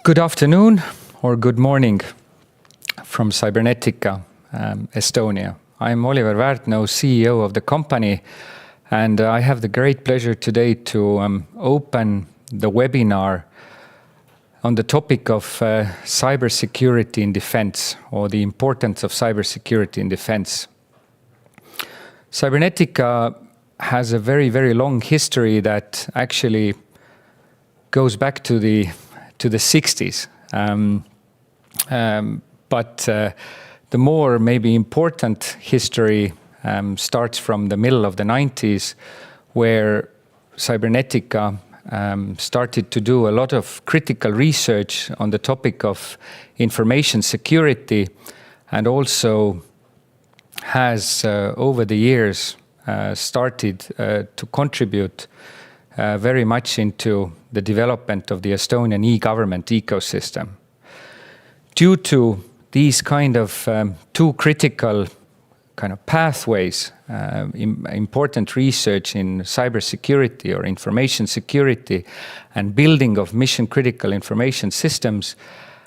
Good afternoon or good morning from Cybernetica, Estonia. I'm Oliver Väärtnõu, CEO of the company, and I have the great pleasure today to open the webinar on the topic of cybersecurity in defense, or the importance of cybersecurity in defense. Cybernetica has a very, very long history that actually goes back to the 60s. But the more maybe important history starts from the middle of the 90s, where Cybernetica started to do a lot of critical research on the topic of information security, and also has over the years started to contribute very much into the development of the Estonian e-government ecosystem. Due to these kind of two critical kind of pathways, important research in cybersecurity or information security and building of mission-critical information systems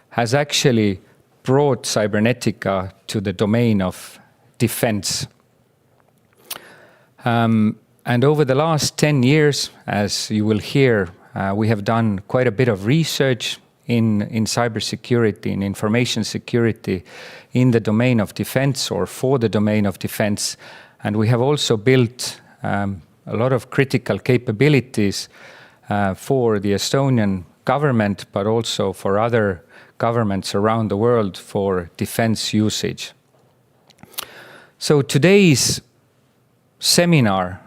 has actually brought Cybernetica to the domain of defense. And over the last 10 years, as you will hear, we have done quite a bit of research in cybersecurity, in information security, in the domain of defense or for the domain of defense. And we have also built a lot of critical capabilities for the Estonian government, but also for other governments around the world for defense usage. So today's seminar,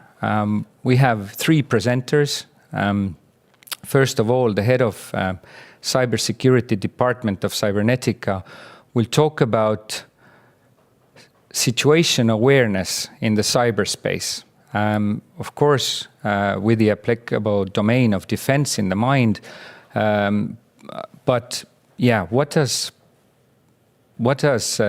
we have three presenters. First of all, the head of cybersecurity department of Cybernetica will talk about situation awareness in the cyberspace. Of course, with the applicable domain of defense in the mind. But yeah, what does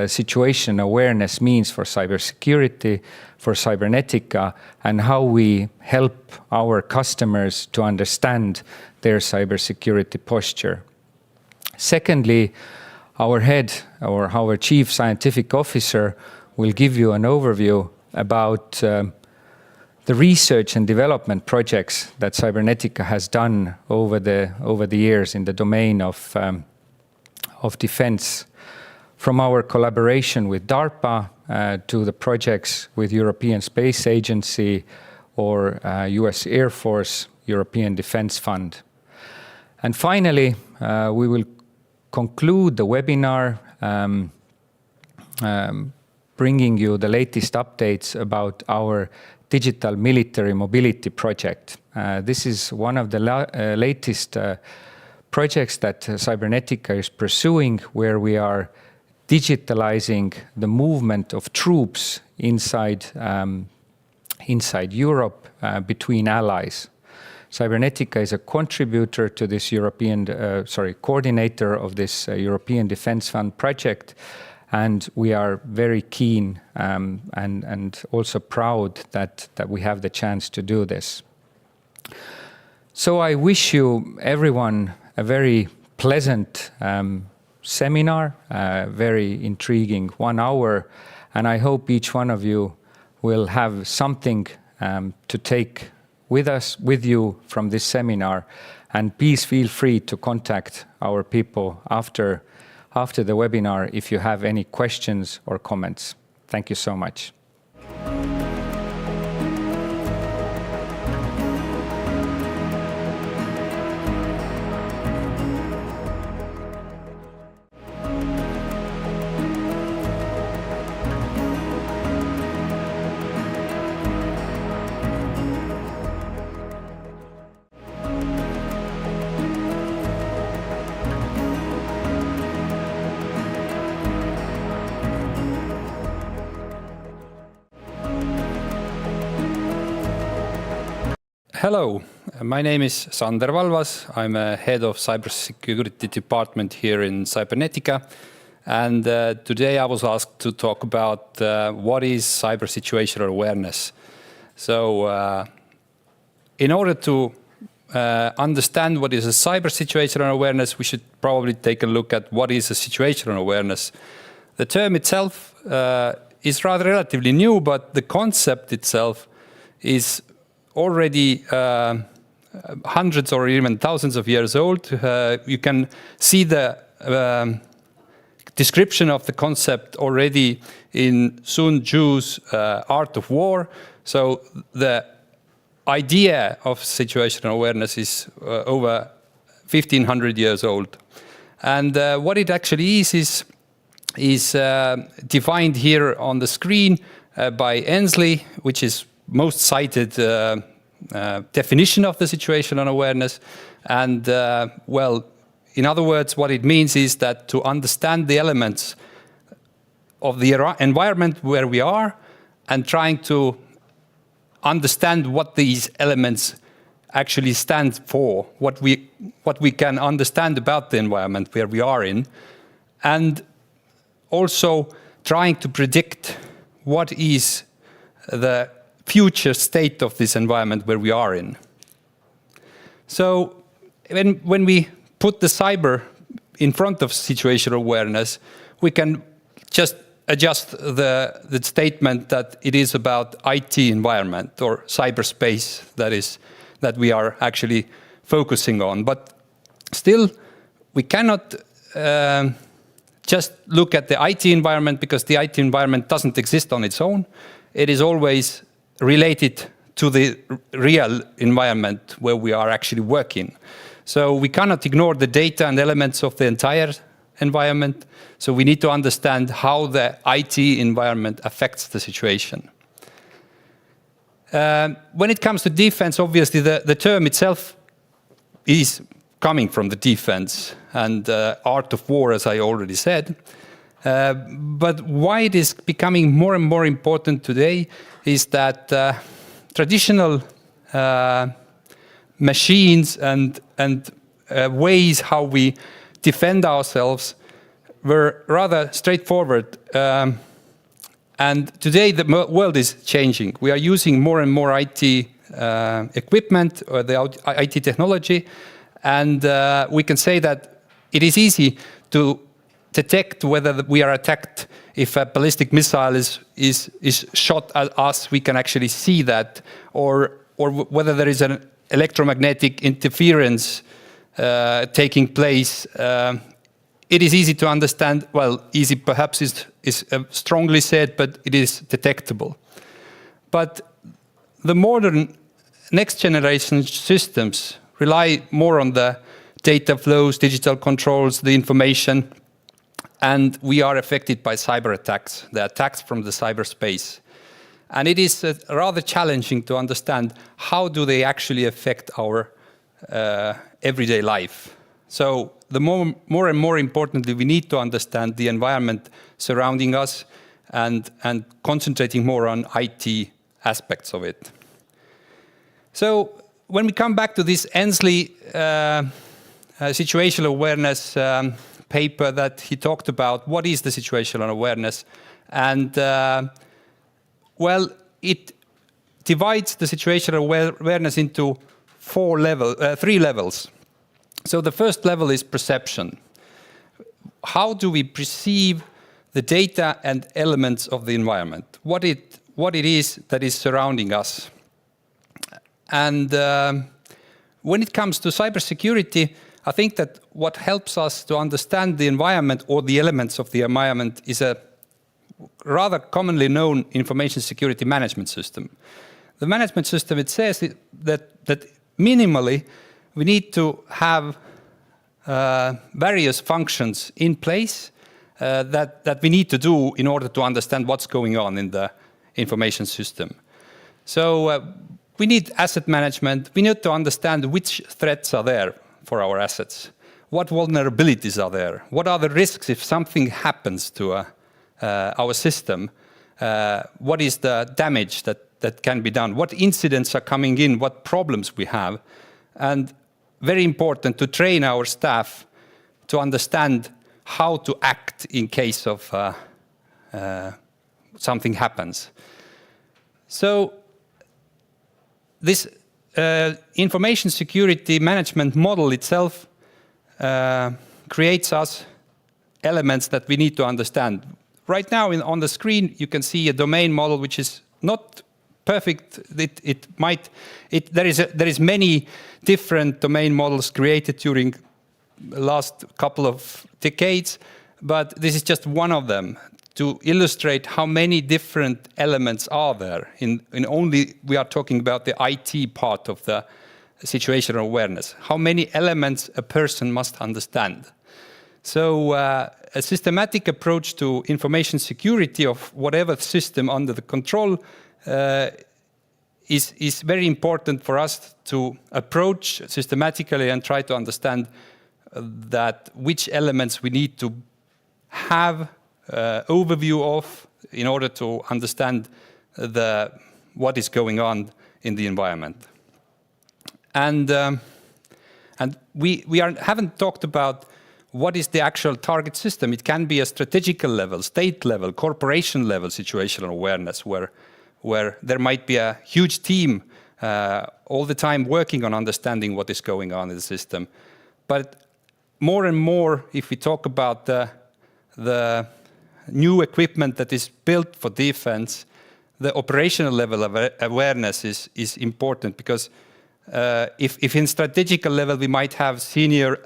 situation awareness means for cybersecurity, for Cybernetica, and how we help our customers to understand their cybersecurity posture. Secondly, our head or our chief scientific officer will give you an overview about the research and development projects that Cybernetica has done over the years in the domain of defense. From our collaboration with DARPA to the projects with European Space Agency or US Air Force European Defense Fund. And finally, we will conclude the webinar bringing you the latest updates about our digital military mobility project. This is one of the latest projects that Cybernetica is pursuing, where we are digitalizing the movement of troops inside Europe between allies. Cybernetica is a contributor to this coordinator of this European Defence Fund project, and we are very keen and also proud that we have the chance to do this. So I wish you everyone a very pleasant seminar, very intriguing 1 hour, and I hope each one of you will have something to take with you from this seminar, and please feel free to contact our people after the webinar if you have any questions or comments. Thank you so much. Hello, my name is Sander Valvas. I'm a head of cybersecurity department here in Cybernetica. And today I was asked to talk about what is cyber situational awareness. So in order to understand what is a cyber situational awareness, we should probably take a look at what is a situational awareness. The term itself is rather relatively new, but the concept itself is already hundreds or even thousands of years old. You can see the description of the concept already in Sun Tzu's Art of War. So the idea of situational awareness is over 1500 years old. And what it actually is defined here on the screen by Ensley, which is most cited definition of the situational awareness. And well, in other words, what it means is that to understand the elements of the environment where we are and trying to understand what these elements actually stand for, what we can understand about the environment where we are in, and also trying to predict what is the future state of this environment where we are in. So when we put the cyber in front of situational awareness, we can just adjust the statement that it is about IT environment or cyberspace that we are actually focusing on. But still, we cannot just look at the IT environment, because the IT environment doesn't exist on its own. It is always related to the real environment where we are actually working. So we cannot ignore the data and elements of the entire environment. So we need to understand how the IT environment affects the situation. When it comes to defense, obviously the term itself is coming from the defense and art of war, as I already said. But why it is becoming more and more important today is that traditional machines and ways how we defend ourselves were rather straightforward. And today the world is changing. We are using more and more IT equipment or the IT technology. And we can say that it is easy to detect whether we are attacked. If a ballistic missile is shot at us, we can actually see that. Or whether there is an electromagnetic interference taking place. It is easy to understand. Well, easy perhaps is strongly said, but it is detectable. But the modern next generation systems rely more on the data flows, digital controls, the information, and we are affected by cyber attacks, the attacks from the cyberspace. And it is rather challenging to understand how do they actually affect our everyday life. So the more and more importantly, we need to understand the environment surrounding us and concentrating more on IT aspects of it. So when we come back to this Ensley situational awareness paper that he talked about, what is the situational awareness? And well, it divides the situational awareness into three levels. So the first level is perception. How do we perceive the data and elements of the environment? What it is that is surrounding us. And when it comes to cybersecurity, I think that what helps us to understand the environment or the elements of the environment is a rather commonly known information security management system. The management system, it says that minimally we need to have various functions in place that we need to do in order to understand what's going on in the information system. So we need asset management. We need to understand which threats are there for our assets. What vulnerabilities are there? What are the risks if something happens to our system? What is the damage that can be done? What incidents are coming in? What problems we have? And very important to train our staff to understand how to act in case of something happens. So this information security management model itself creates us elements that we need to understand. Right now on the screen, you can see a domain model which is not perfect. There is many different domain models created during the last couple of decades, but this is just one of them to illustrate how many different elements are there. We are talking about the IT part of the situational awareness. How many elements a person must understand. So a systematic approach to information security of whatever system under the control is very important for us to approach systematically and try to understand that which elements we need to have overview of in order to understand what is going on in the environment. And we haven't talked about what is the actual target system. It can be a strategical level, state level, corporation level situational awareness where there might be a huge team all the time working on understanding what is going on in the system. But more and more, if we talk about the new equipment that is built for defense, the operational level of awareness is important, because if in strategical level we might have senior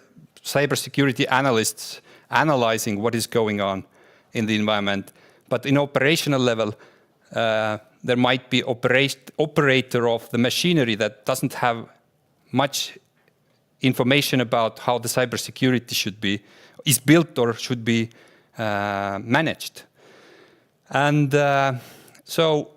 cybersecurity analysts analyzing what is going on in the environment, but in operational level there might be operator of the machinery that doesn't have much information about how the cybersecurity is built or should be managed. And so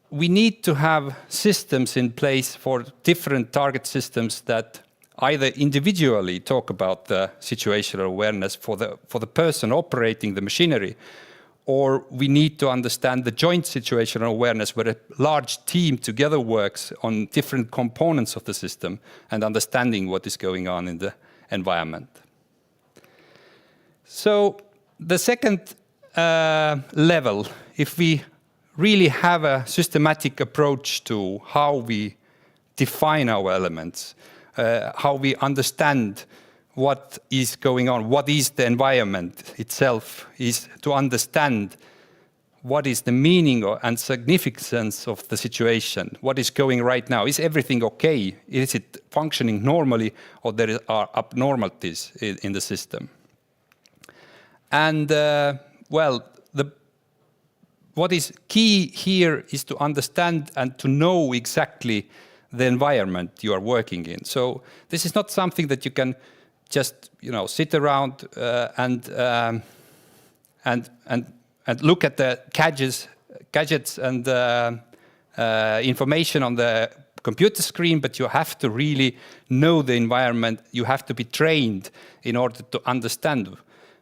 we need to have systems in place for different target systems that either individually talk about the situational awareness for the person operating the machinery, or we need to understand the joint situational awareness where a large team together works on different components of the system and understanding what is going on in the environment. So the second level, if we really have a systematic approach to how we define our elements, how we understand what is going on, what is the environment itself, is to understand what is the meaning and significance of the situation, what is going right now. Is everything okay? Is it functioning normally, or there are abnormalities in the system? And what is key here is to understand and to know exactly the environment you are working in. So this is not something that you can just sit around and look at the gadgets and information on the computer screen, but you have to really know the environment. You have to be trained in order to understand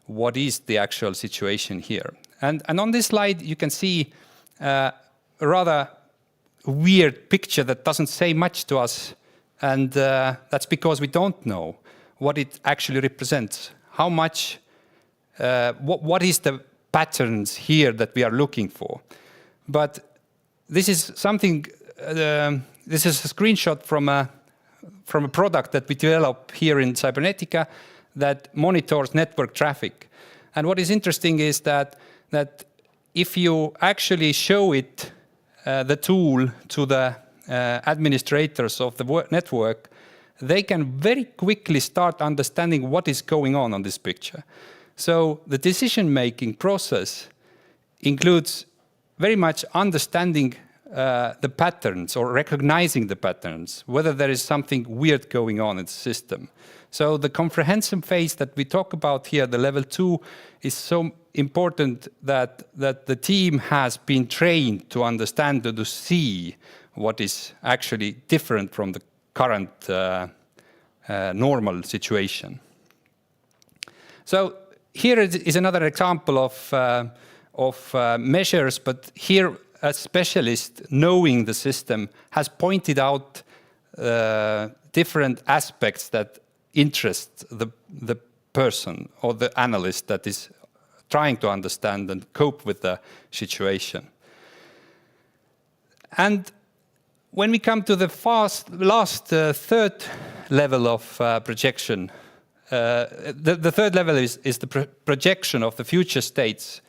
what is the actual situation here. And on this slide, you can see a rather weird picture that doesn't say much to us. And that's because we don't know what it actually represents. How much, what is the patterns here that we are looking for? But this is something, this is a screenshot from a product that we develop here in Cybernetica that monitors network traffic. And what is interesting is that if you actually show it, the tool to the administrators of the network, they can very quickly start understanding what is going on this picture. So the decision-making process includes very much understanding the patterns or recognizing the patterns, whether there is something weird going on in the system. So the comprehensive phase that we talk about here, the level 2, is so important that the team has been trained to understand and to see what is actually different from the current normal situation. So here is another example of measures, but here a specialist knowing the system has pointed out different aspects that interest the person or the analyst that is trying to understand and cope with the situation. And when we come to the last third level of projection, the third level is the projection of the future states.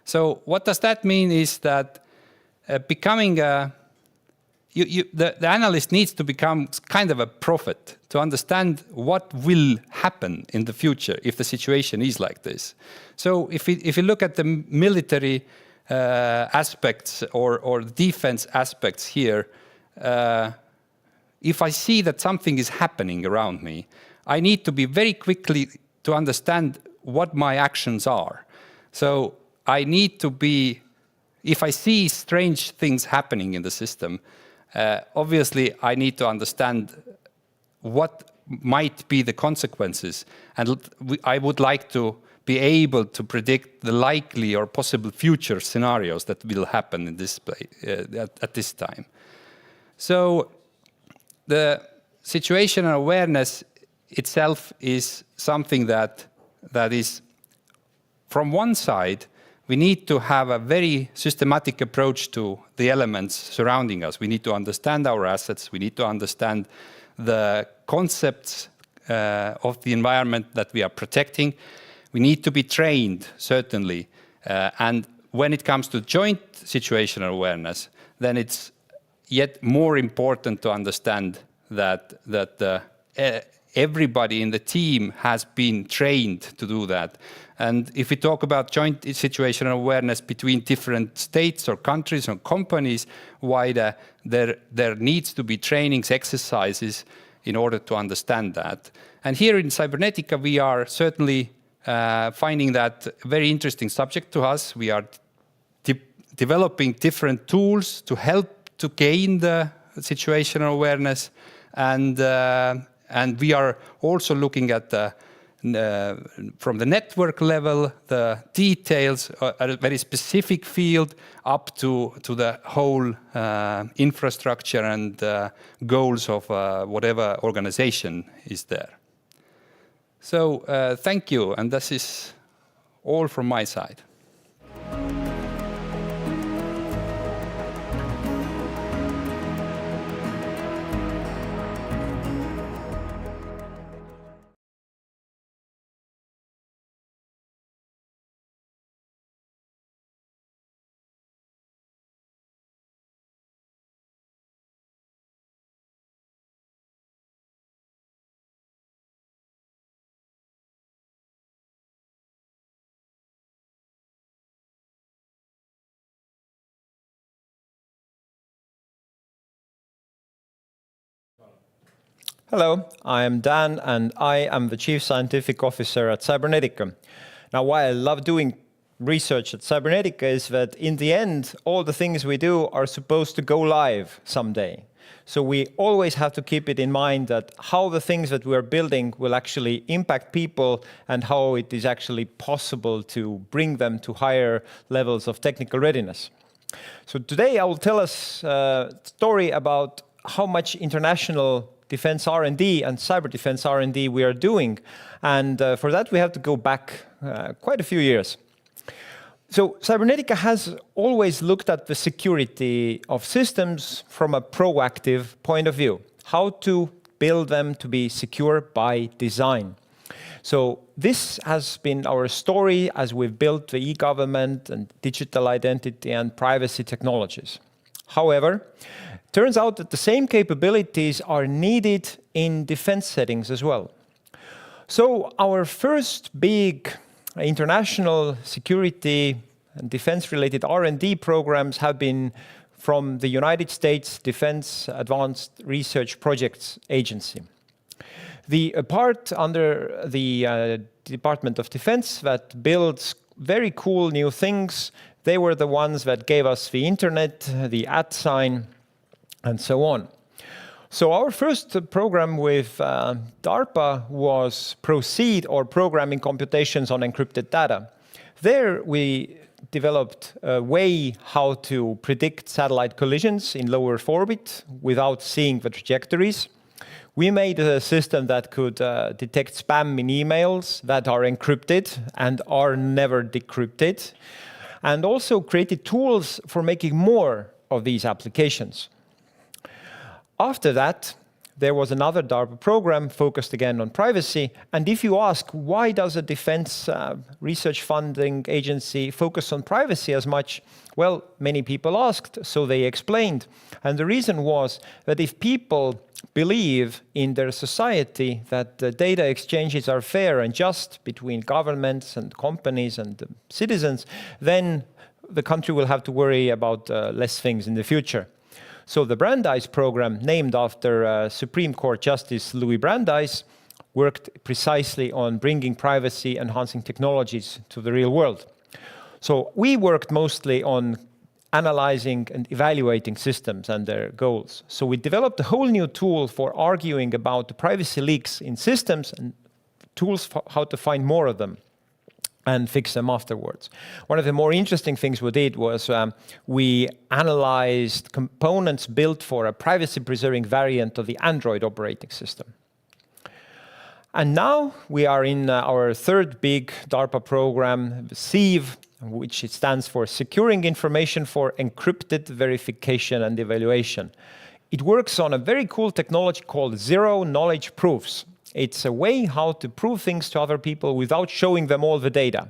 So what does that mean is that becoming the analyst needs to become kind of a prophet to understand what will happen in the future if the situation is like this. So if you look at the military aspects or defense aspects here, if I see that something is happening around me, I need to be very quickly to understand what my actions are. So I need to be, if I see strange things happening in the system, obviously I need to understand what might be the consequences. And I would like to be able to predict the likely or possible future scenarios that will happen in this at this time. So the situational awareness itself is something that is, from one side, we need to have a very systematic approach to the elements surrounding us. We need to understand our assets. We need to understand the concepts of the environment that we are protecting. We need to be trained, certainly. And when it comes to joint situational awareness, then it's yet more important to understand that everybody in the team has been trained to do that. And if we talk about joint situational awareness between different states or countries or companies, why there needs to be trainings, exercises in order to understand that. And here in Cybernetica, we are certainly finding that a very interesting subject to us. We are developing different tools to help to gain the situational awareness, and we are also looking at from the network level, the details, a very specific field, up to the whole infrastructure and goals of whatever organization is there. So thank you, and this is all from my side. Hello, I am Dan, and I am the Chief Scientific Officer at Cybernetica. Now, why I love doing research at Cybernetica is that in the end, all the things we do are supposed to go live someday. So we always have to keep it in mind that how the things that we are building will actually impact people and how it is actually possible to bring them to higher levels of technical readiness. So today I will tell us a story about how much international defense R&D and cyber defense R&D we are doing. And for that, we have to go back quite a few years. So Cybernetica has always looked at the security of systems from a proactive point of view, how to build them to be secure by design. So this has been our story as we've built the e-government and digital identity and privacy technologies. However, turns out that the same capabilities are needed in defense settings as well. So our first big international security and defense-related R&D programs have been from the United States Defense Advanced Research Projects Agency. The part under the Department of Defense that builds very cool new things, they were the ones that gave us the internet, the @sign, and so on. So our first program with DARPA was PROCEED, or Programming Computations on Encrypted Data. There we developed a way how to predict satellite collisions in low Earth orbit without seeing the trajectories. We made a system that could detect spam in emails that are encrypted and are never decrypted, and also created tools for making more of these applications. After that, there was another DARPA program focused again on privacy. And if you ask, why does a defense research funding agency focus on privacy as much? Well, many people asked, so they explained. And the reason was that if people believe in their society that the data exchanges are fair and just between governments and companies and citizens, then the country will have to worry about less things in the future. So the Brandeis program, named after Supreme Court Justice Louis Brandeis, worked precisely on bringing privacy-enhancing technologies to the real world. So we worked mostly on analyzing and evaluating systems and their goals. So we developed a whole new tool for arguing about the privacy leaks in systems and tools for how to find more of them and fix them afterwards. One of the more interesting things we did was we analyzed components built for a privacy-preserving variant of the Android operating system. And now we are in our third big DARPA program, SEAV, which it stands for Securing Information for Encrypted Verification and Evaluation. It works on a very cool technology called Zero Knowledge Proofs. It's a way how to prove things to other people without showing them all the data.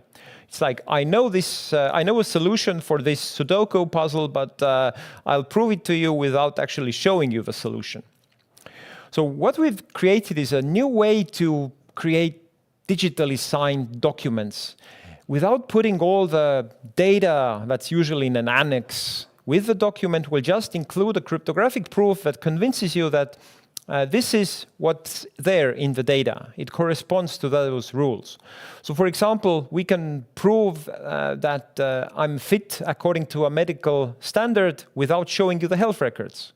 It's like, I know a solution for this Sudoku puzzle, but I'll prove it to you without actually showing you the solution. So what we've created is a new way to create digitally signed documents without putting all the data that's usually in an annex with the document. We'll just include a cryptographic proof that convinces you that this is what's there in the data. It corresponds to those rules. So for example, we can prove that I'm fit according to a medical standard without showing you the health records.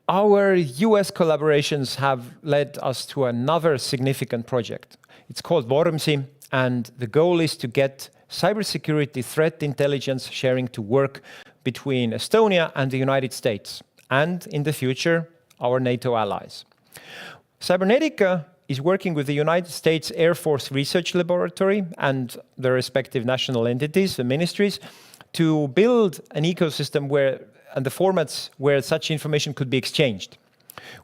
Our US collaborations have led us to another significant project. It's called Vormsi, and the goal is to get cybersecurity threat intelligence sharing to work between Estonia and the United States, and in the future, our NATO allies. Cybernetica is working with the United States Air Force Research Laboratory and the respective national entities, the ministries, to build an ecosystem and the formats where such information could be exchanged.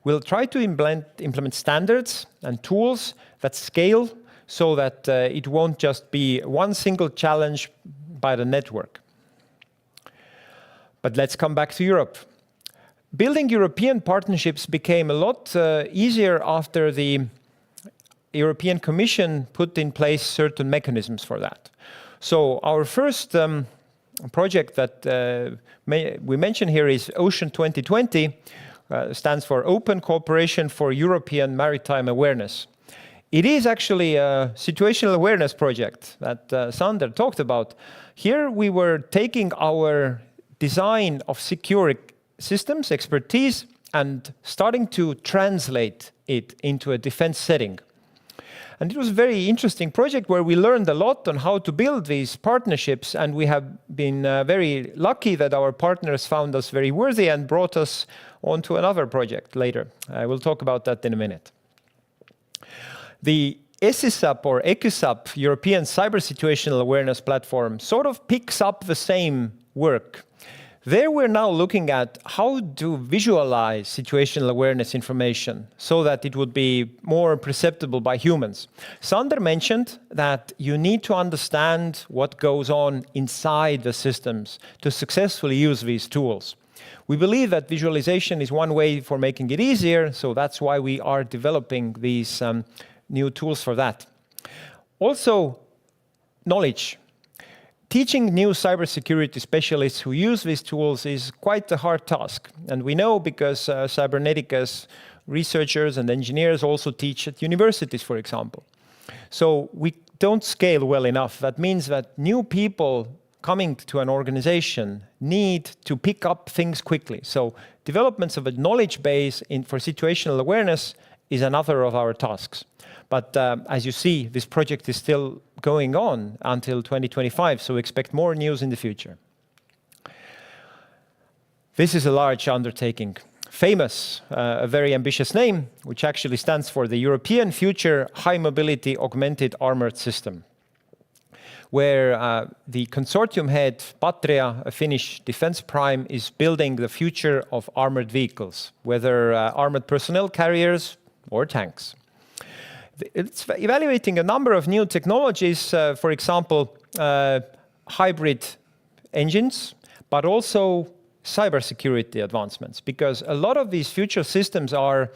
We'll try to implement standards and tools that scale so that it won't just be one single challenge by the network. But let's come back to Europe. Building European partnerships became a lot easier after the European Commission put in place certain mechanisms for that. So our first project that we mention here is Ocean 2020, stands for Open Cooperation for European Maritime Awareness. It is actually a situational awareness project that Sander talked about. Here we were taking our design of secure systems, expertise, and starting to translate it into a defense setting. And it was a very interesting project where we learned a lot on how to build these partnerships, and we have been very lucky that our partners found us very worthy and brought us onto another project later. I will talk about that in a minute. The ESISAP or ECUSAP, European Cyber Situational Awareness Platform, sort of picks up the same work. There we're now looking at how to visualize situational awareness information so that it would be more perceptible by humans. Sander mentioned that you need to understand what goes on inside the systems to successfully use these tools. We believe that visualization is one way for making it easier, so that's why we are developing these new tools for that. Also, knowledge. Teaching new cybersecurity specialists who use these tools is quite a hard task. And we know because Cybernetica's researchers and engineers also teach at universities, for example. So we don't scale well enough. That means that new people coming to an organization need to pick up things quickly. So developments of a knowledge base for situational awareness is another of our tasks. But as you see, this project is still going on until 2025, so expect more news in the future. This is a large undertaking. FAMOUS, a very ambitious name, which actually stands for the European Future High Mobility Augmented Armored System. where the consortium head, Patria, a Finnish defense prime, is building the future of armored vehicles, whether armored personnel carriers or tanks. It's evaluating a number of new technologies, for example, hybrid engines, but also cybersecurity advancements, because a lot of these future systems are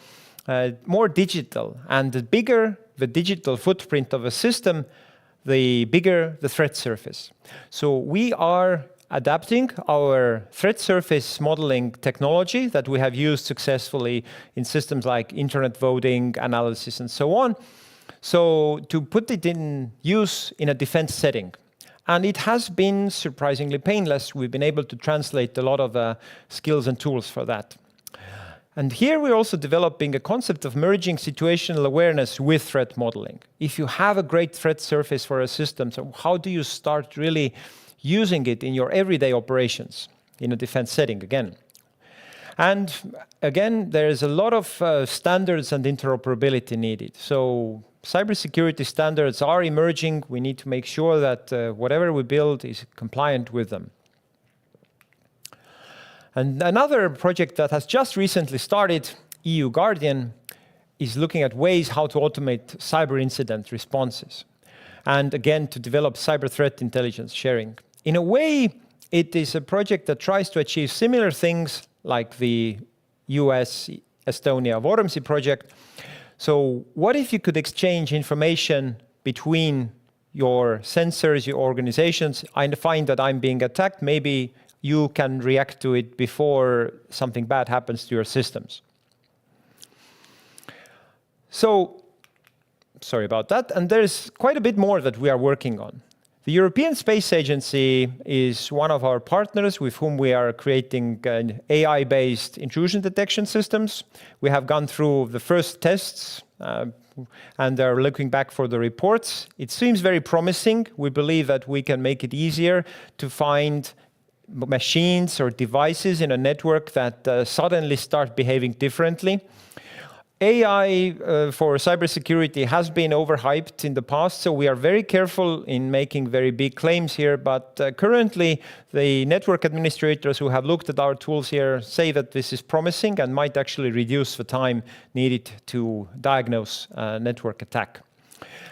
more digital, and the bigger the digital footprint of a system, the bigger the threat surface. So we are adapting our threat surface modeling technology that we have used successfully in systems like internet voting, analysis, and so on, so to put it in use in a defense setting. And it has been surprisingly painless. We've been able to translate a lot of skills and tools for that. And here we're also developing a concept of merging situational awareness with threat modeling. If you have a great threat surface for a system, so how do you start really using it in your everyday operations in a defense setting again? And again, there's a lot of standards and interoperability needed. So cybersecurity standards are emerging. We need to make sure that whatever we build is compliant with them. And another project that has just recently started, EU Guardian, is looking at ways how to automate cyber incident responses. And again, to develop cyber threat intelligence sharing. In a way, it is a project that tries to achieve similar things like the US Estonia Vormsi project. So what if you could exchange information between your sensors, your organizations? I find that I'm being attacked. Maybe you can react to it before something bad happens to your systems. So, sorry about that. And there's quite a bit more that we are working on. The European Space Agency is one of our partners with whom we are creating AI-based intrusion detection systems. We have gone through the first tests and are looking back for the reports. It seems very promising. We believe that we can make it easier to find machines or devices in a network that suddenly start behaving differently. AI for cybersecurity has been overhyped in the past, so we are very careful in making very big claims here. But currently, the network administrators who have looked at our tools here say that this is promising and might actually reduce the time needed to diagnose a network attack.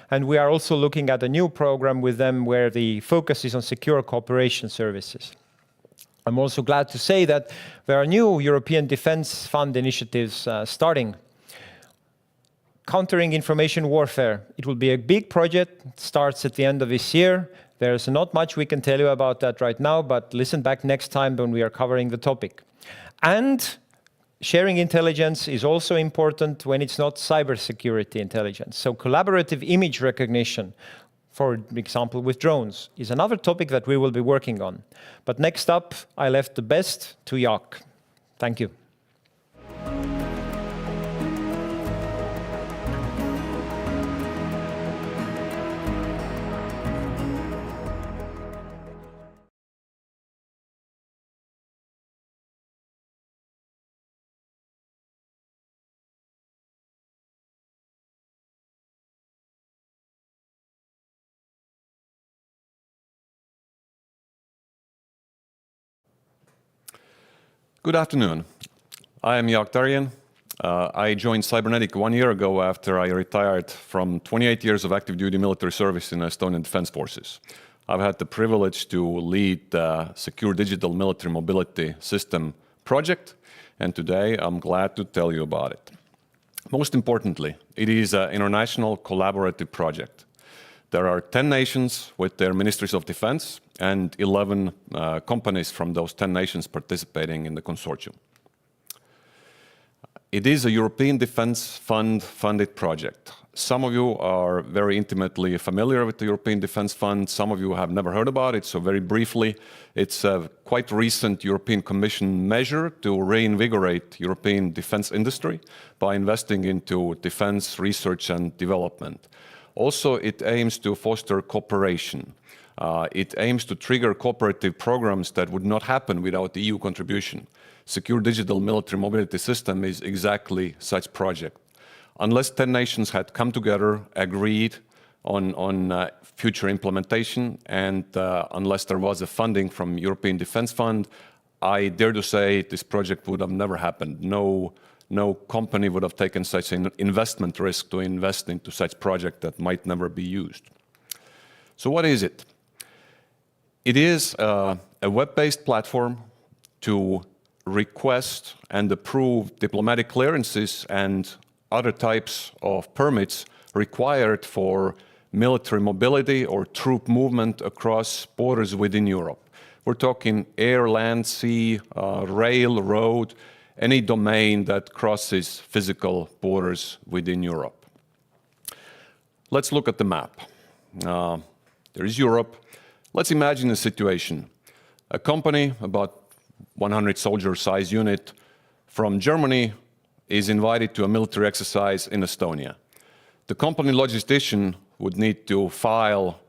And we are also looking at a new program with them where the focus is on secure cooperation services. I'm also glad to say that there are new European Defence Fund initiatives starting. Countering information warfare. It will be a big project. It starts at the end of this year. There's not much we can tell you about that right now, but listen back next time when we are covering the topic. And sharing intelligence is also important when it's not cybersecurity intelligence. So collaborative image recognition, for example, with drones, is another topic that we will be working on. But next up, I left the best to Jaak. Thank you. Good afternoon. I am Jaak Tarien. I joined Cybernetica 1 year ago after I retired from 28 years of active duty military service in Estonian Defence Forces. I've had the privilege to lead the Secure Digital Military Mobility System project, and today I'm glad to tell you about it. Most importantly, it is an international collaborative project. There are 10 nations with their ministries of defense and 11 companies from those 10 nations participating in the consortium. It is a European Defence Fund funded project. Some of you are very intimately familiar with the European Defence Fund. Some of you have never heard about it. So very briefly, it's a quite recent European Commission measure to reinvigorate European defence industry by investing into defence research and development. Also, it aims to foster cooperation. It aims to trigger cooperative programs that would not happen without the EU contribution. Secure Digital Military Mobility System is exactly such project. Unless 10 nations had come together, agreed on future implementation, and unless there was a funding from European Defence Fund, I dare to say this project would have never happened. No company would have taken such an investment risk to invest into such project that might never be used. So what is it? It is a web-based platform to request and approve diplomatic clearances and other types of permits required for military mobility or troop movement across borders within Europe. We're talking air, land, sea, rail, road, any domain that crosses physical borders within Europe. Let's look at the map. There is Europe. Let's imagine a situation. A company, about 100 soldier size unit from Germany, is invited to a military exercise in Estonia. The company logistician would need to file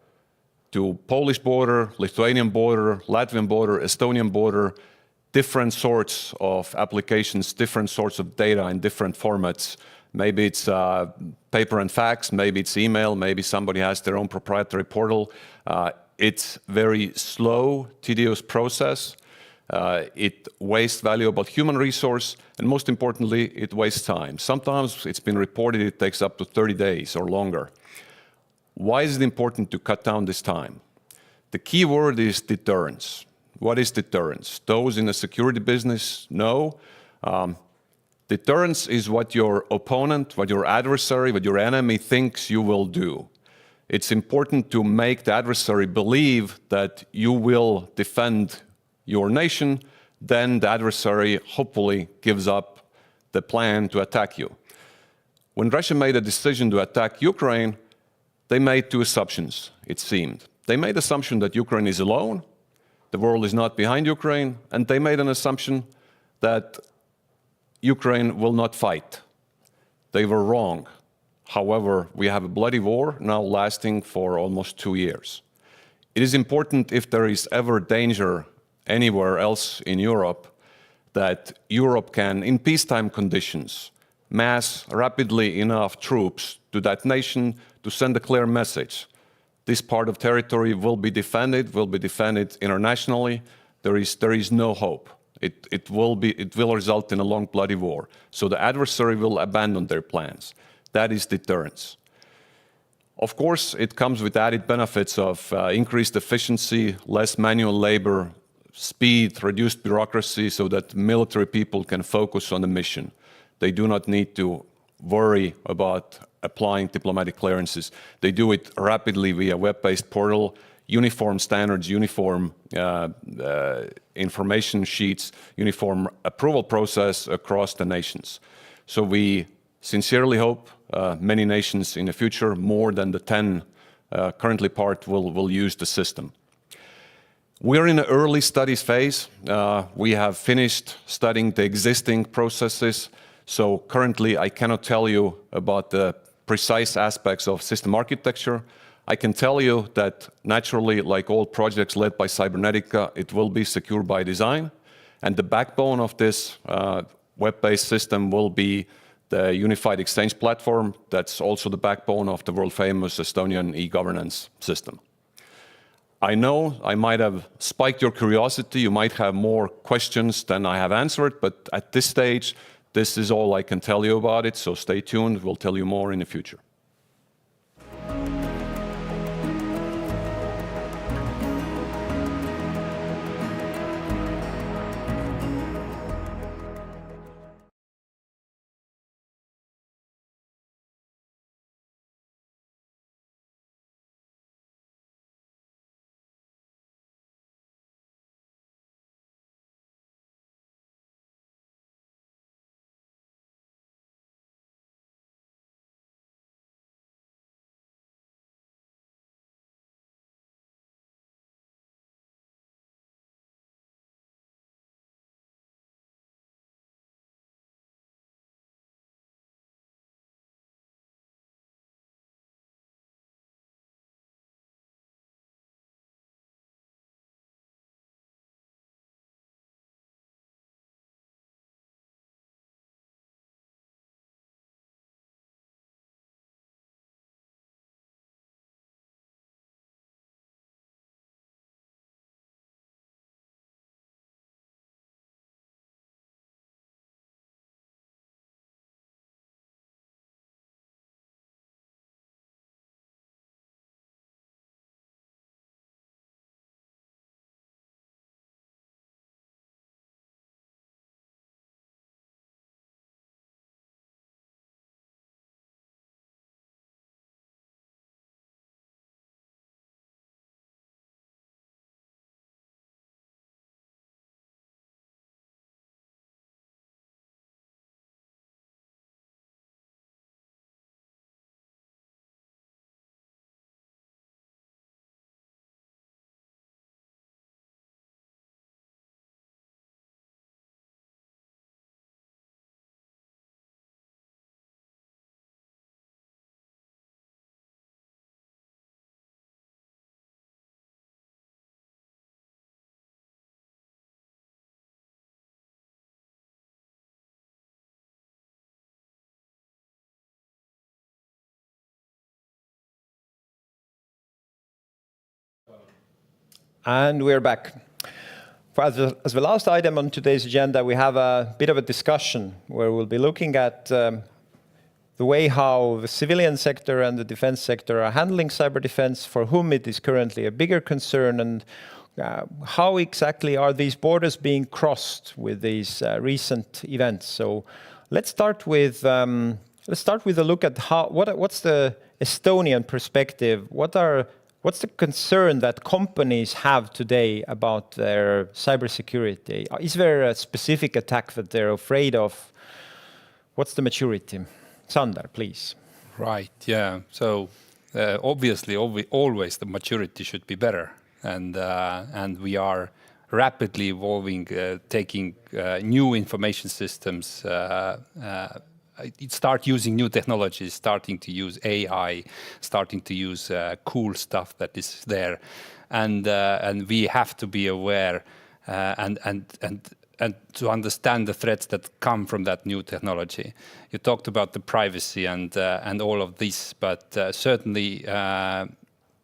to Polish border, Lithuanian border, Latvian border, Estonian border, different sorts of applications, different sorts of data in different formats. Maybe it's paper and fax, maybe it's email, maybe somebody has their own proprietary portal. It's very slow, tedious process. It wastes valuable human resource, and most importantly, it wastes time. Sometimes it's been reported it takes up to 30 days or longer. Why is it important to cut down this time? The key word is deterrence. What is deterrence? Those in the security business know. Deterrence is what your opponent, what your adversary, what your enemy thinks you will do. It's important to make the adversary believe that you will defend your nation, then the adversary hopefully gives up the plan to attack you. When Russia made a decision to attack Ukraine, they made two assumptions, it seemed. They made the assumption that Ukraine is alone, the world is not behind Ukraine, and they made an assumption that Ukraine will not fight. They were wrong. However, we have a bloody war now lasting for almost 2 years. It is important, if there is ever danger anywhere else in Europe, that Europe can, in peacetime conditions, mass rapidly enough troops to that nation to send a clear message. This part of territory will be defended internationally. There is no hope. It will result in a long bloody war. So the adversary will abandon their plans. That is deterrence. Of course, it comes with added benefits of increased efficiency, less manual labor, speed, reduced bureaucracy, so that military people can focus on the mission. They do not need to worry about applying diplomatic clearances. They do it rapidly via web-based portal, uniform standards, uniform information sheets, uniform approval process across the nations. So we sincerely hope many nations in the future, more than the 10 currently part, will use the system. We're in the early studies phase. We have finished studying the existing processes. So currently, I cannot tell you about the precise aspects of system architecture. I can tell you that naturally, like all projects led by Cybernetica, it will be secure by design. And the backbone of this web-based system will be the unified exchange platform. That's also the backbone of the world-famous Estonian e-governance system. I know I might have spiked your curiosity. You might have more questions than I have answered, but at this stage, this is all I can tell you about it. So stay tuned. We'll tell you more in the future. And we're back. As the last item on today's agenda, we have a bit of a discussion where we'll be looking at the way how the civilian sector and the defense sector are handling cyber defense, for whom it is currently a bigger concern, and how exactly are these borders being crossed with these recent events. So let's start with a look at what's the Estonian perspective. What's the concern that companies have today about their cybersecurity? Is there a specific attack that they're afraid of? What's the maturity? Sander, please. Right, yeah. So obviously, always the maturity should be better. And we are rapidly evolving, taking new information systems, start using new technologies, starting to use AI, starting to use cool stuff that is there, and we have to be aware and to understand the threats that come from that new technology. You talked about the privacy and all of this, but certainly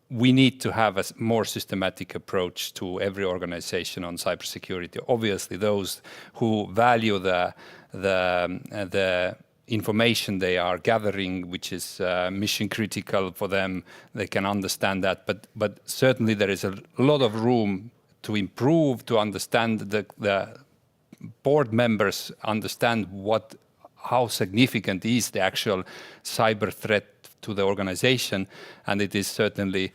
we need to have a more systematic approach to every organization on cybersecurity. Obviously, those who value the information they are gathering, which is mission critical for them, they can understand that. But certainly there is a lot of room to improve, to understand the board members understand how significant is the actual cyber threat to the organization, and it is certainly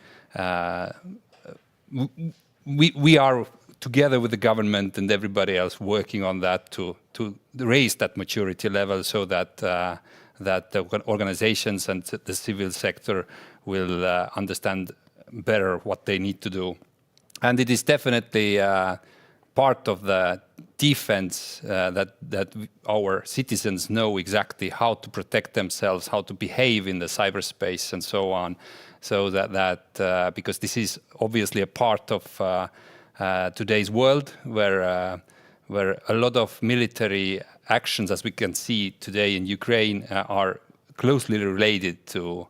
we are together with the government and everybody else working on that to raise that maturity level, so that the organizations and the civil sector will understand better what they need to do. And it is definitely part of the defense that our citizens know exactly how to protect themselves, how to behave in the cyberspace and so on. So that because this is obviously a part of today's world where a lot of military actions, as we can see today in Ukraine, are closely related to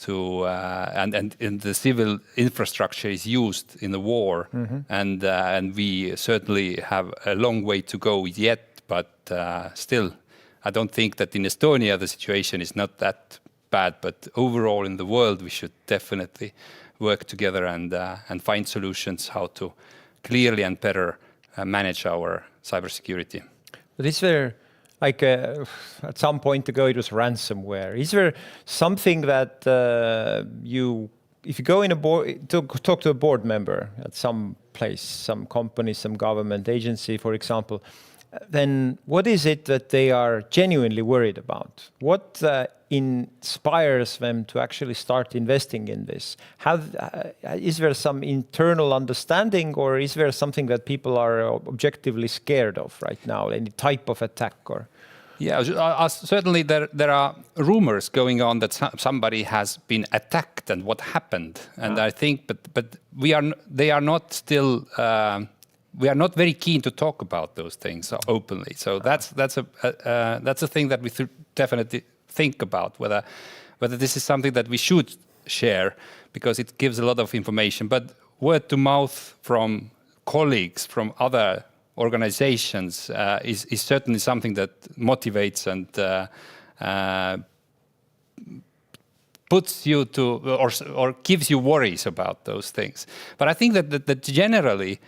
and the civil infrastructure is used in the war, and we certainly have a long way to go yet, but still, I don't think that in Estonia the situation is not that bad, but overall in the world we should definitely work together and find solutions how to clearly and better manage our cybersecurity. But is there, like at some point ago it was ransomware, is there something that if you go in talk to a board member at some place, some company, some government agency, for example, then what is it that they are genuinely worried about? What inspires them to actually start investing in this? Is there some internal understanding, or is there something that people are objectively scared of right now, any type of attack? Or yeah, certainly there are rumors going on that somebody has been attacked and what happened, and I think, but we are not very keen to talk about those things openly. So that's a thing that we definitely think about, whether this is something that we should share, because it gives a lot of information. But word to mouth from colleagues from other organizations is certainly something that motivates and puts you to or gives you worries about those things. But I think that generally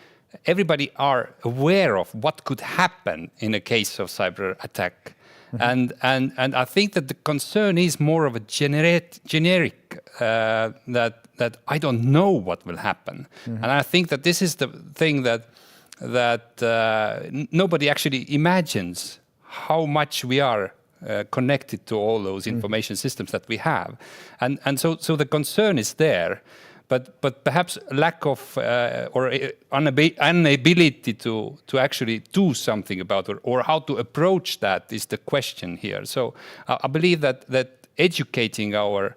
everybody are aware of what could happen in a case of cyber attack. And I think that the concern is more of a generic that I don't know what will happen. And I think that this is the thing that nobody actually imagines how much we are connected to all those information systems that we have. And so the concern is there. But perhaps lack of or inability to actually do something about it, or how to approach that, is the question here. So I believe that educating our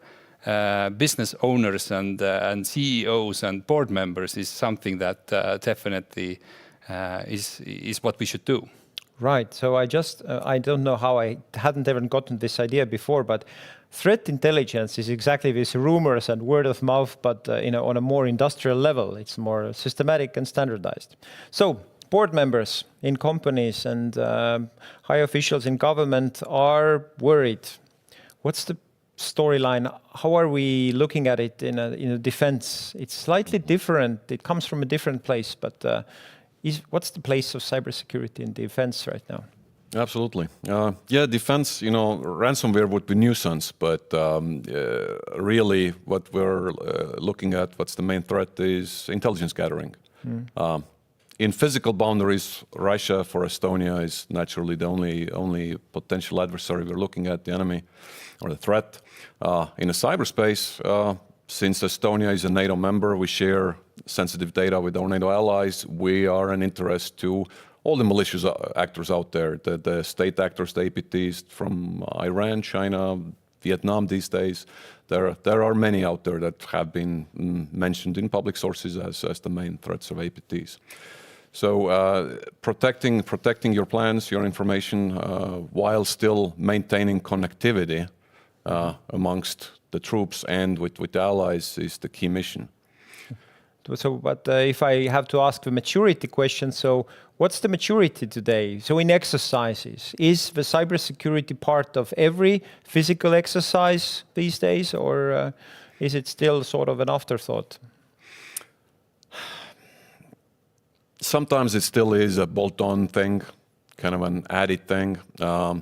business owners and CEOs and board members is something that definitely is what we should do. Right. So I don't know how I hadn't even gotten this idea before, but threat intelligence is exactly this rumors and word of mouth, but on a more industrial level. It's more systematic and standardized. So board members in companies and high officials in government are worried. What's the storyline? How are we looking at it in a defense? It's slightly different. It comes from a different place, but what's the place of cybersecurity in defense right now? Absolutely. Yeah, defense, ransomware would be nuisance, but really what we're looking at, what's the main threat is intelligence gathering. In physical boundaries, Russia for Estonia is naturally the only potential adversary we're looking at, the enemy or the threat. In a cyberspace, since Estonia is a NATO member, we share sensitive data with our NATO allies. We are an interest to all the malicious actors out there, the state actors, the APTs from Iran, China, Vietnam these days. There are many out there that have been mentioned in public sources as the main threats of APTs. So protecting your plans, your information, while still maintaining connectivity amongst the troops and with the allies is the key mission. So, but if I have to ask the maturity question, so what's the maturity today? So in exercises, is the cybersecurity part of every physical exercise these days, or is it still sort of an afterthought? Sometimes it still is a bolt-on thing, kind of an added thing. Now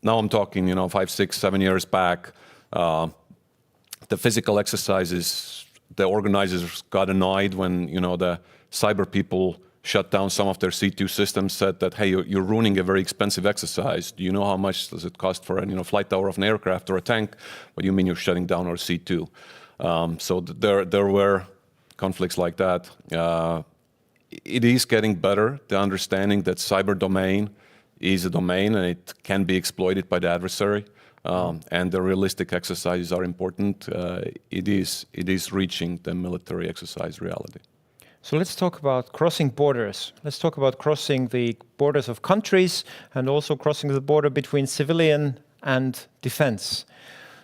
I'm talking, 5, 6, 7 years back, the physical exercises, the organizers got annoyed when, the cyber people shut down some of their C2 systems, said that, hey, you're ruining a very expensive exercise. Do you know how much does it cost for a flight hour of an aircraft or a tank? What do you mean you're shutting down our C2? So there were conflicts like that. It is getting better, the understanding that cyber domain is a domain and it can be exploited by the adversary. And the realistic exercises are important. It is reaching the military exercise reality. So let's talk about crossing borders. Let's talk about crossing the borders of countries and also crossing the border between civilian and defense.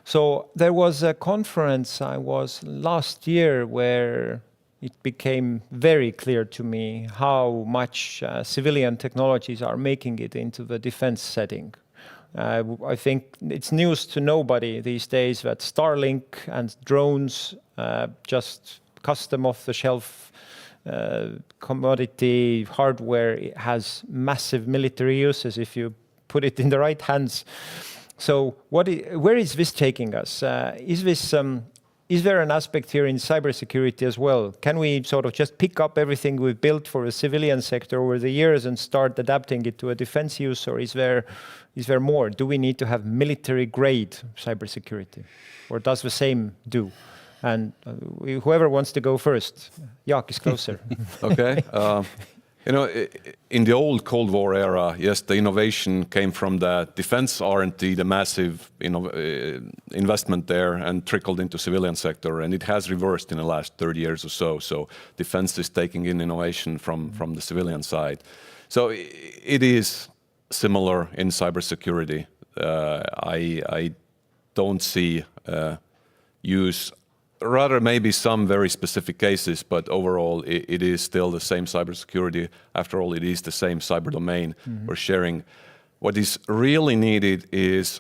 So there was a conference I was last year where it became very clear to me how much civilian technologies are making it into the defense setting. I think it's news to nobody these days that Starlink and drones, just custom off-the-shelf commodity hardware, has massive military uses if you put it in the right hands. So where is this taking us? Is there an aspect here in cybersecurity as well? Can we sort of just pick up everything we've built for the civilian sector over the years and start adapting it to a defense use, or is there more? Do we need to have military-grade cybersecurity, or does the same do? And whoever wants to go first, Jaak is closer. Okay. In the old Cold War era, yes, the innovation came from the defense R&D, the massive investment there, and trickled into civilian sector, and it has reversed in the last 30 years or so. So defense is taking in innovation from the civilian side. So it is similar in cybersecurity. I don't see use. Rather, maybe some very specific cases, but overall, it is still the same cybersecurity. After all, it is the same cyber domain we're sharing. What is really needed is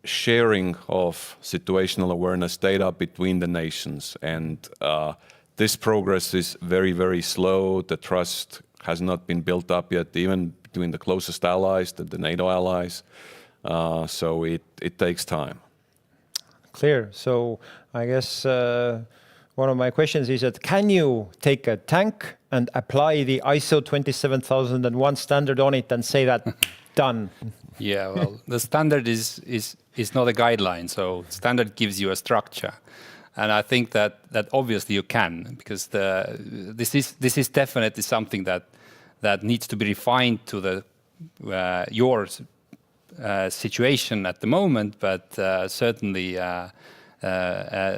sharing of situational awareness data between the nations. And this progress is very, very slow. The trust has not been built up yet, even between the closest allies, the NATO allies. So it takes time. Clear. So I guess one of my questions is that can you take a tank and apply the ISO 27001 standard on it and say that done? Yeah, well, the standard is not a guideline, so standard gives you a structure, and I think that obviously you can, because this is definitely something that needs to be refined to the your situation at the moment, but certainly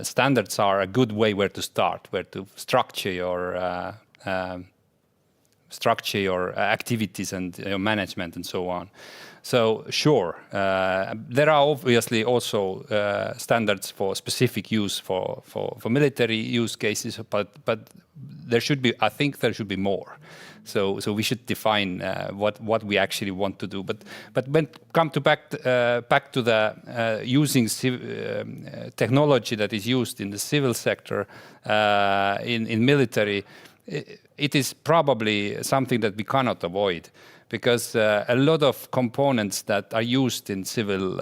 standards are a good way where to start, where to structure your structure your activities and your management and so on. So sure, there are obviously also standards for specific use for military use cases, but there should be, I think there should be more. So we should define what we actually want to do. But when come to back to the using technology that is used in the civil sector in military, it is probably something that we cannot avoid, because a lot of components that are used in civil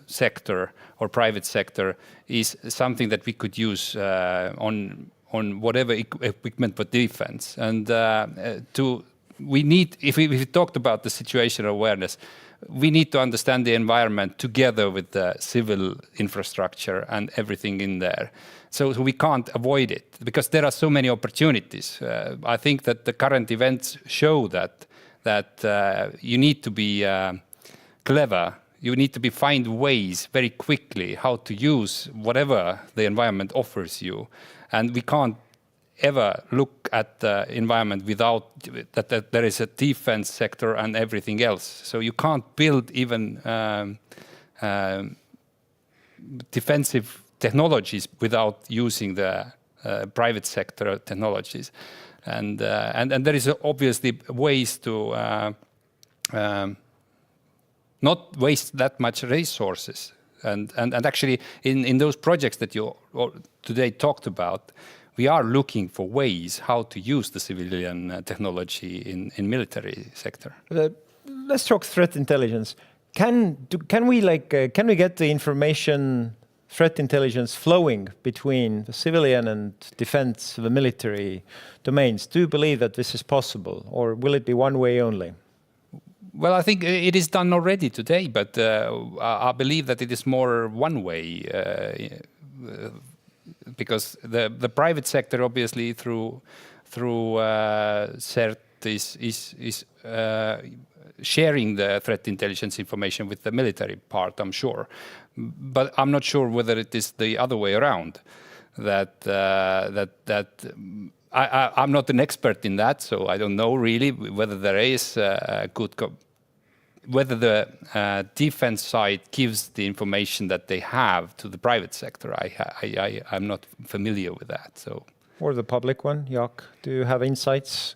sector or private sector is something that we could use on whatever equipment for defense. And we need, if we talked about the situational awareness, we need to understand the environment together with the civil infrastructure and everything in there. So we can't avoid it, because there are so many opportunities. I think that the current events show that you need to be clever. You need to find ways very quickly how to use whatever the environment offers you. And we can't ever look at the environment without that there is a defense sector and everything else. So you can't build even defensive technologies without using the private sector technologies. And there is obviously ways to not waste that much resources. And actually, in those projects that you today talked about, we are looking for ways how to use the civilian technology in military sector. Let's talk threat intelligence. Can we get the information, threat intelligence flowing between the civilian and defense, the military domains? Do you believe that this is possible, or will it be one way only? Well, I think it is done already today, but I believe that it is more one way, because the private sector, obviously through CERT is sharing the threat intelligence information with the military part, I'm sure, but I'm not sure whether it is the other way around. I'm not an expert in that, so I don't know really whether there is a good whether the defense side gives the information that they have to the private sector. I'm not familiar with that. So, or the public one, Jaak, do you have insights?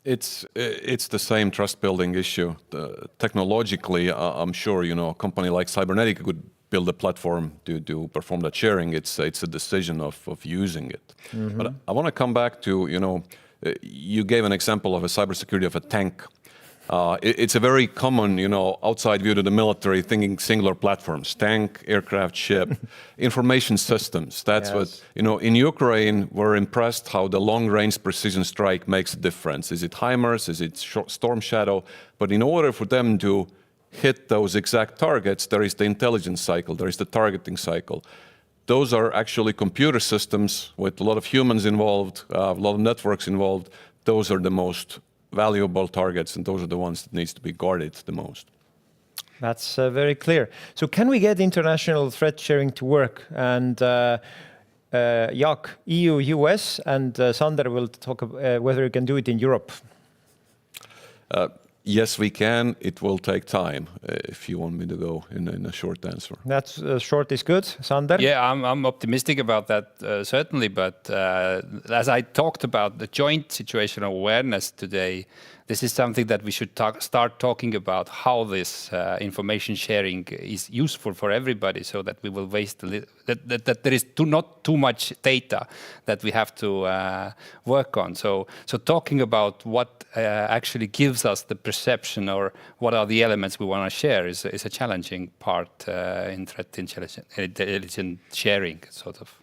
It's the same trust building issue. Technologically, I'm sure a company like Cybernetica could build a platform to perform that sharing. It's a decision of using it. Mm-hmm. But I want to come back to you gave an example of a cybersecurity of a tank. It's a very common, outside view to the military, thinking singular platforms, tank, aircraft, ship, information systems. That's yes. What, in Ukraine, we're impressed how the long-range precision strike makes a difference. Is it HIMARS? Is it Storm Shadow? But in order for them to hit those exact targets, there is the intelligence cycle, there is the targeting cycle. Those are actually computer systems with a lot of humans involved, a lot of networks involved. Those are the most valuable targets, and those are the ones that needs to be guarded the most. That's very clear. So can we get international threat sharing to work? And Jaak, EU, US, and Sander will talk about whether we can do it in Europe. Yes, we can. It will take time, if you want me to go in a short answer. That's short is good. Sander? Yeah, I'm optimistic about that, certainly. But as I talked about the joint situational awareness today, this is something that we should start talking about, how this information sharing is useful for everybody, so that we will waste that there is not too much data that we have to work on. So talking about what actually gives us the perception, or what are the elements we want to share, is a challenging part in threat intelligence sharing, sort of.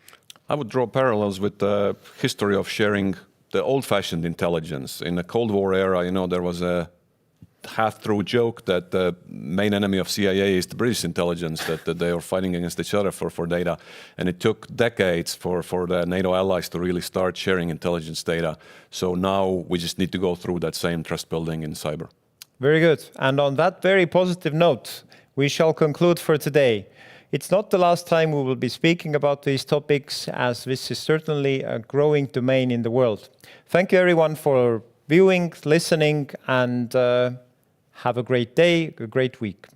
I would draw parallels with the history of sharing the old-fashioned intelligence. In the Cold War era, there was a half-true joke that the main enemy of CIA is the British intelligence, that they are fighting against each other for data. And it took decades for the NATO allies to really start sharing intelligence data. So now we just need to go through that same trust building in cyber. Very good. And on that very positive note, we shall conclude for today. It's not the last time we will be speaking about these topics, as this is certainly a growing domain in the world. Thank you everyone for viewing, listening, and have a great day, a great week.